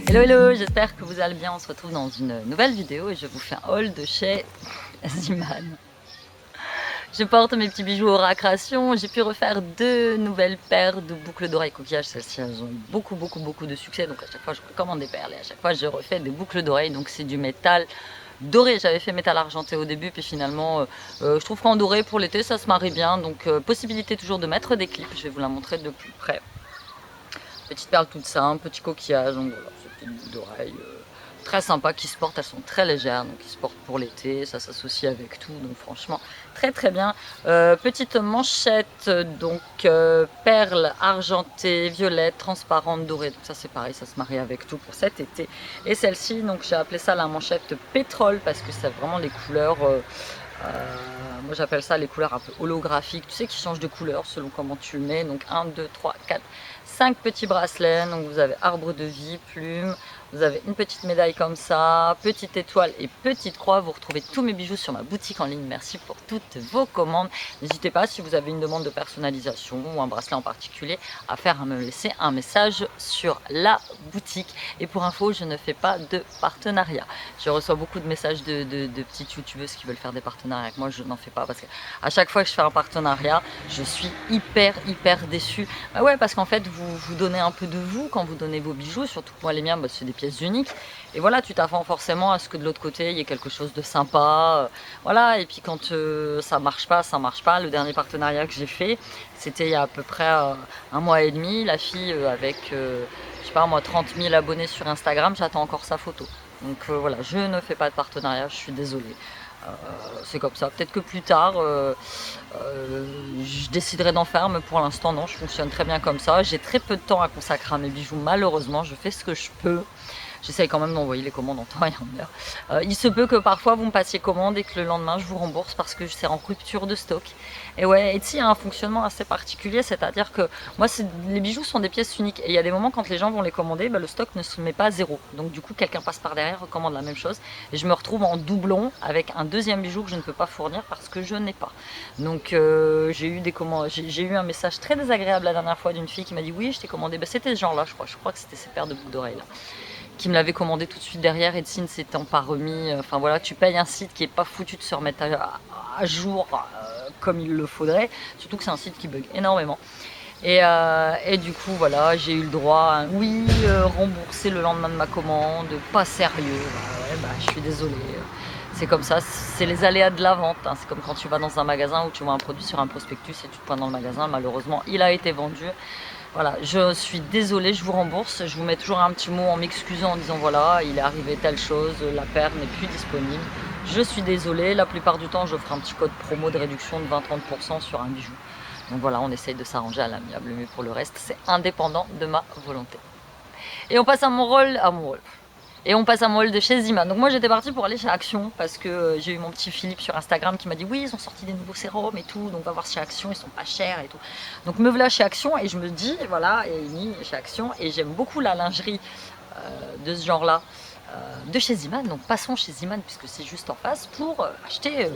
Hello hello, j'espère que vous allez bien, on se retrouve dans une nouvelle vidéo et je vous fais un haul de chez Ziman. Je porte mes petits bijoux Aura Création, j'ai pu refaire 2 nouvelles paires de boucles d'oreilles coquillage, celles-ci elles ont eu beaucoup de succès, donc à chaque fois je recommande des perles et à chaque fois je refais des boucles d'oreilles, donc c'est du métal doré. J'avais fait métal argenté au début, puis finalement je trouve qu'en doré pour l'été ça se marie bien, donc possibilité toujours de mettre des clips, je vais vous la montrer de plus près. Petite perle toute simple, petit coquillage, donc voilà, c'est une boucle d'oreille très sympa qui se portent, elles sont très légères, donc qui se portent pour l'été, ça s'associe avec tout, donc franchement très bien. Petite manchette, donc perles argentées, violettes, transparentes, dorées, donc ça c'est pareil, ça se marie avec tout pour cet été. Et celle-ci, donc j'ai appelé ça la manchette pétrole parce que c'est vraiment les couleurs. Moi j'appelle ça les couleurs un peu holographiques, tu sais, qui changent de couleur selon comment tu le mets. Donc 1, 2, 3, 4, 5 petits bracelets. Donc vous avez arbre de vie, plume, vous avez une petite médaille comme ça, petite étoile et petite croix. Vous retrouvez tous mes bijoux sur ma boutique en ligne. Merci pour toutes vos commandes. N'hésitez pas, si vous avez une demande de personnalisation ou un bracelet en particulier, à me laisser un message sur la boutique. Et pour info, je ne fais pas de partenariat. Je reçois beaucoup de messages de petites youtubeuses qui veulent faire des partenariats avec moi. Je n'en fais pas parce que à chaque fois que je fais un partenariat, je suis hyper déçue. Bah ouais, parce qu'en fait vous donnez un peu de vous quand vous donnez vos bijoux, surtout que moi les miens bah, c'est des pièces uniques. Et voilà, tu t'attends forcément à ce que de l'autre côté il y ait quelque chose de sympa. Voilà, et puis quand ça marche pas, ça marche pas. Le dernier partenariat que j'ai fait, c'était il y a à peu près 1 mois et demi. La fille avec, je sais pas moi, 30 000 abonnés sur Instagram, j'attends encore sa photo. Donc voilà, je ne fais pas de partenariat, je suis désolée. C'est comme ça, peut-être que plus tard je déciderai d'en faire, mais pour l'instant non, je fonctionne très bien comme ça. J'ai très peu de temps à consacrer à mes bijoux, malheureusement, je fais ce que je peux. J'essaye quand même d'envoyer les commandes en temps et en heure. Il se peut que parfois vous me passiez commande et que le lendemain je vous rembourse parce que c'est en rupture de stock. Et ouais, Etsy a un fonctionnement assez particulier, c'est-à-dire que moi les bijoux sont des pièces uniques et il y a des moments quand les gens vont les commander, bah, le stock ne se met pas à zéro. Donc du coup quelqu'un passe par derrière, recommande la même chose et je me retrouve en doublon avec un deuxième bijou que je ne peux pas fournir parce que je n'ai pas. Donc j'ai eu un message très désagréable la dernière fois d'une fille qui m'a dit oui je t'ai commandé, bah, c'était ce genre là je crois que c'était ces paires de boucles d'oreilles là qui me l'avait commandé tout de suite derrière. Etsy ne s'étant pas remis. Enfin voilà, tu payes un site qui est pas foutu de se remettre à jour comme il le faudrait. Surtout que c'est un site qui bug énormément. Et du coup voilà, j'ai eu le droit à oui rembourser le lendemain de ma commande, pas sérieux. Ouais, bah, je suis désolée. C'est comme ça, c'est les aléas de la vente. Hein. C'est comme quand tu vas dans un magasin où tu vois un produit sur un prospectus et tu te pointes dans le magasin. Malheureusement, il a été vendu. Voilà, je suis désolée, je vous rembourse. Je vous mets toujours un petit mot en m'excusant en disant voilà, il est arrivé telle chose, la paire n'est plus disponible. Je suis désolée, la plupart du temps, je ferai un petit code promo de réduction de 20-30% sur un bijou. Donc voilà, on essaye de s'arranger à l'amiable, mais pour le reste, c'est indépendant de ma volonté. Et on passe à mon rôle, Et on passe à mon haul de chez Ziman. Donc moi j'étais partie pour aller chez Action parce que j'ai eu mon petit Philippe sur Instagram qui m'a dit oui ils ont sorti des nouveaux sérums et tout, donc va voir chez Action, ils sont pas chers et tout. Donc me voilà chez Action et je me dis voilà, et mis chez Action et j'aime beaucoup la lingerie de ce genre là. De chez Ziman, donc passons chez Ziman puisque c'est juste en face pour acheter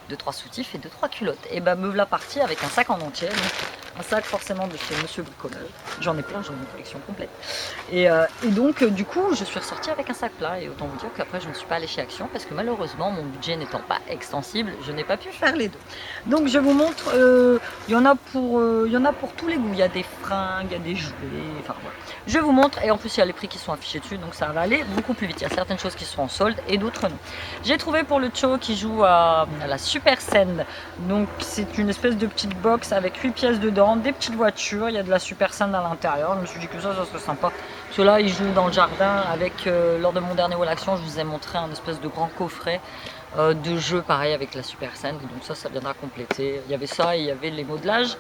2-3 soutifs et 2-3 culottes. Et ben me voilà partie avec un sac en entier, donc un sac forcément de chez Monsieur Bricolage. J'en ai plein, j'en ai une collection complète. Et donc du coup je suis ressortie avec un sac plat et autant vous dire qu'après je ne suis pas allée chez Action parce que malheureusement mon budget n'étant pas extensible, je n'ai pas pu faire les deux. Donc je vous montre, il y en a pour tous les goûts, il y a des fringues, il y a des jouets, enfin voilà. Je vous montre et en plus il y a les prix qui sont affichés dessus donc ça va aller beaucoup plus vite. Il y a certaines choses qui sont en solde et d'autres non. J'ai trouvé pour le Cho qui joue à la Super Scène. Donc c'est une espèce de petite box avec 8 pièces dedans, des petites voitures, il y a de la Super Scène à l'intérieur. Je me suis dit que ça serait sympa. Parce que là il joue dans le jardin avec, lors de mon dernier Wall Action, je vous ai montré un espèce de grand coffret de jeux pareil avec la Super Scène, donc ça viendra compléter. Il y avait ça et il y avait les modelages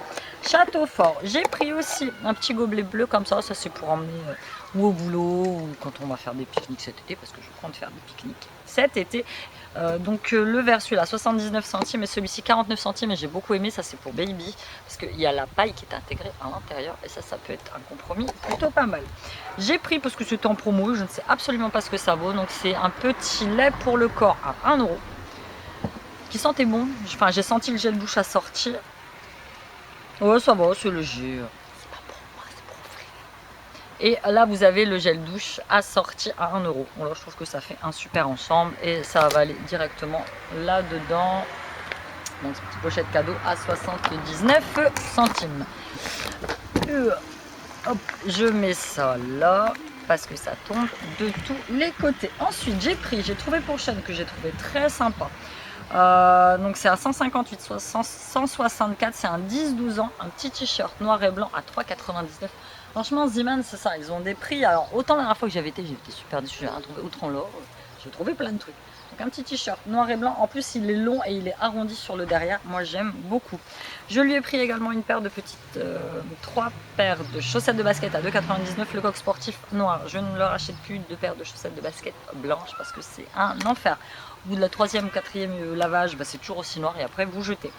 Château Fort. J'ai pris aussi un petit gobelet bleu comme ça c'est pour emmener ou au boulot ou quand on va faire des pique-niques cet été parce que je compte faire des pique-niques cet été. Donc le verre celui-là 79 centimes et celui-ci 49 centimes et j'ai beaucoup aimé, ça c'est pour baby parce qu'il y a la paille qui est intégrée à l'intérieur et ça peut être un compromis plutôt pas mal. J'ai pris parce que c'était en promo, je ne sais absolument pas ce que ça vaut, donc c'est un petit lait pour le corps à 1 € qui sentait bon, enfin j'ai senti le gel douche à sortir. Ouais ça va, c'est léger, c'est pas pour moi, c'est pour offrir. Et là vous avez le gel douche assorti à 1 €. Bon, là je trouve que ça fait un super ensemble et ça va aller directement là-dedans. Donc cette petite pochette cadeau à 79 centimes. Hop, je mets ça là parce que ça tombe de tous les côtés. Ensuite j'ai trouvé pour chaîne que j'ai trouvé très sympa. Donc c'est à 158, 164, c'est un 10-12 ans, un petit t-shirt noir et blanc à 3,99 €. Franchement Zeeman c'est ça, ils ont des prix. Alors autant la dernière fois que j'avais été super déçue, j'ai rien trouvé outre en l'or, j'ai trouvé plein de trucs. Donc un petit t-shirt noir et blanc, en plus il est long et il est arrondi sur le derrière, moi j'aime beaucoup. Je lui ai pris également une paire de petites, 3 paires de chaussettes de basket à 2,99 €, le coq sportif noir. Je ne leur achète plus de paires de chaussettes de basket blanches parce que c'est un enfer. Au bout de la 3e ou 4e lavage, bah, c'est toujours aussi noir et après vous jetez.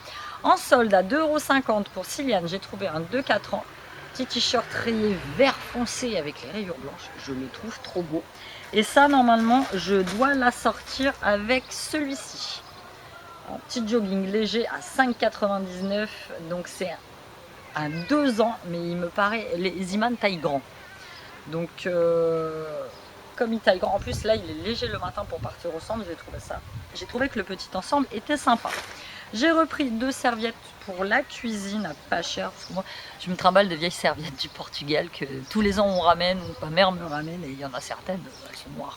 En solde à 2,50 € pour Siliane, j'ai trouvé un 2-4 ans. Petit t-shirt rayé vert foncé avec les rayures blanches, je le trouve trop beau. Et ça normalement je dois l'assortir avec celui-ci. Un petit jogging léger à 5,99 €, donc c'est à 2 ans, mais il me paraît, les Zeeman taille grand. Donc comme il taille grand, en plus là il est léger le matin pour partir au centre, j'ai trouvé que le petit ensemble était sympa. J'ai repris 2 serviettes pour la cuisine à pas cher, parce que moi je me trimballe de vieilles serviettes du Portugal que tous les ans on ramène, ou ma mère me ramène, et il y en a certaines, elles sont noires.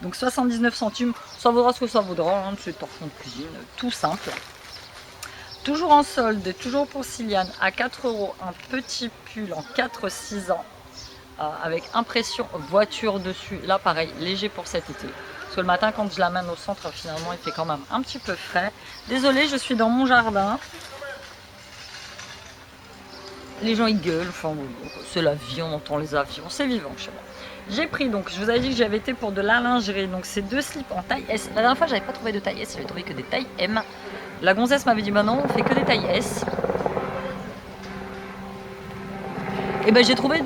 Donc 79 centimes, ça vaudra ce que ça vaudra, hein, c'est torchon de cuisine, tout simple. Toujours en solde, toujours pour Siliane, à 4 €, un petit pull en 4-6 ans, avec impression voiture dessus, là pareil, léger pour cet été. Parce que le matin quand je l'amène au centre, finalement il fait quand même un petit peu frais. Désolée, je suis dans mon jardin. Les gens ils gueulent, enfin c'est la vie, on entend les avions, c'est vivant chez moi. J'ai pris, donc je vous avais dit que j'avais été pour de la lingerie, donc c'est 2 slips en taille S. La dernière fois j'avais pas trouvé de taille S, j'avais trouvé que des tailles M. La gonzesse m'avait dit bah non, on fait que des tailles S. Et ben j'ai trouvé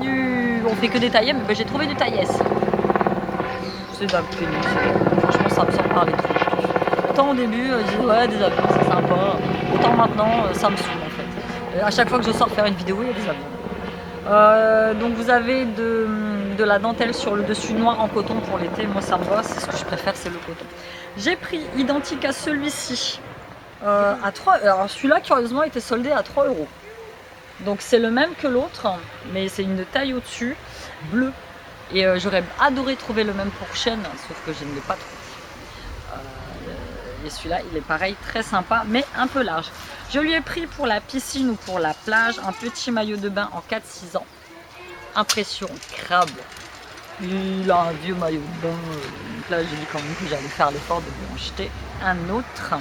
on fait que des tailles M, ben j'ai trouvé du taille S. C'est d'un pénis, franchement ça me sort par les trous. Autant au début, je disais ouais des avions c'est sympa, autant maintenant ça me saoule en fait. À chaque fois que je sors faire une vidéo, il y a des avions. Donc vous avez de la dentelle sur le dessus noir en coton pour l'été, moi ça me va, c'est ce que je préfère, c'est le coton. J'ai pris identique à celui-ci, à 3, alors celui-là curieusement était soldé à 3 €. Donc c'est le même que l'autre, mais c'est une taille au-dessus, bleu. Et j'aurais adoré trouver le même pour chaîne, sauf que je ne l'ai pas trouvé. Et celui-là, il est pareil, très sympa, mais un peu large. Je lui ai pris pour la piscine ou pour la plage un petit maillot de bain en 4-6 ans. Impression crabe. Il a un vieux maillot de bain. Donc là, j'ai dit quand même que j'allais faire l'effort de lui en jeter un autre.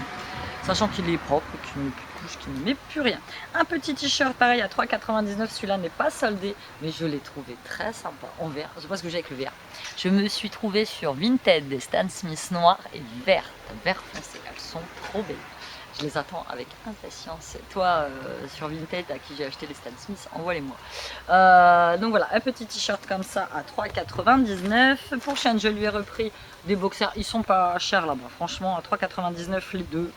Sachant qu'il est propre, qu'il ne met plus de couche, qu'il ne met plus rien. Un petit t-shirt pareil à 3,99 €, celui-là n'est pas soldé, mais je l'ai trouvé très sympa en vert. Je sais pas ce que j'ai avec le vert. Je me suis trouvée sur Vinted des Stan Smith noirs et vert foncé. Elles sont trop belles. Je les attends avec impatience. Toi, sur Vinted, à qui j'ai acheté les Stan Smith, envoie-les-moi. Donc voilà, un petit t-shirt comme ça à 3,99 €. Pour chaîne, je lui ai repris des boxers. Ils sont pas chers là-bas, franchement, à 3,99 € les deux.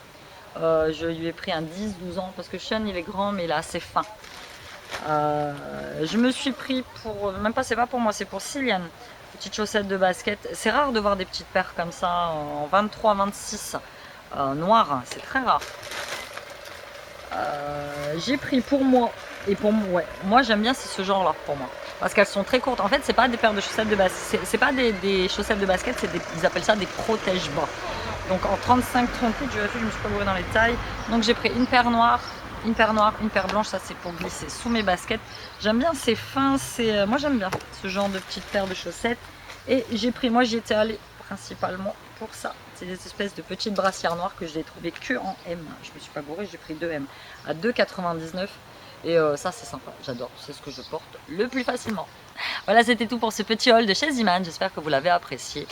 Je lui ai pris un 10-12 ans parce que Sean il est grand mais il est assez fin. Je me suis pris pour, même pas, c'est pas pour moi, c'est pour Siliane, petite chaussette de basket. C'est rare de voir des petites paires comme ça en 23-26 noir, c'est très rare. J'ai pris pour moi et pour moi, ouais, moi j'aime bien c'est ce genre là pour moi parce qu'elles sont très courtes. En fait c'est pas des paires de chaussettes de basket, c'est pas des chaussettes de basket, ils appellent ça des protège-bas. Donc en 35-38, je me suis pas bourrée dans les tailles. Donc j'ai pris une paire noire, une paire blanche, ça c'est pour glisser sous mes baskets. J'aime bien, c'est fin, moi j'aime bien ce genre de petites paires de chaussettes. Et j'ai pris, moi j'y étais allée principalement pour ça. C'est des espèces de petites brassières noires que je n'ai trouvées que en M. Je me suis pas bourrée, j'ai pris 2 M à 2,99 €. Et ça c'est sympa, j'adore, c'est ce que je porte le plus facilement. Voilà, c'était tout pour ce petit haul de chez Zeeman, j'espère que vous l'avez apprécié.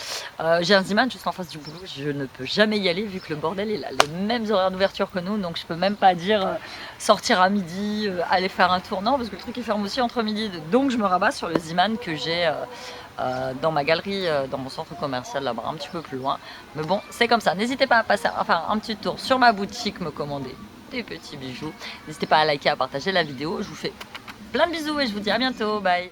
J'ai un Zeeman juste en face du boulot, je ne peux jamais y aller vu que le bordel est là, les mêmes horaires d'ouverture que nous, donc je peux même pas dire sortir à midi, aller faire un tour, non, parce que le truc il ferme aussi entre midi, donc je me rabats sur le Zeeman que j'ai dans ma galerie, dans mon centre commercial là-bas, un petit peu plus loin. Mais bon, c'est comme ça, n'hésitez pas à passer, enfin un petit tour sur ma boutique, me commander des petits bijoux. N'hésitez pas à liker, à partager la vidéo, je vous fais plein de bisous et je vous dis à bientôt, bye.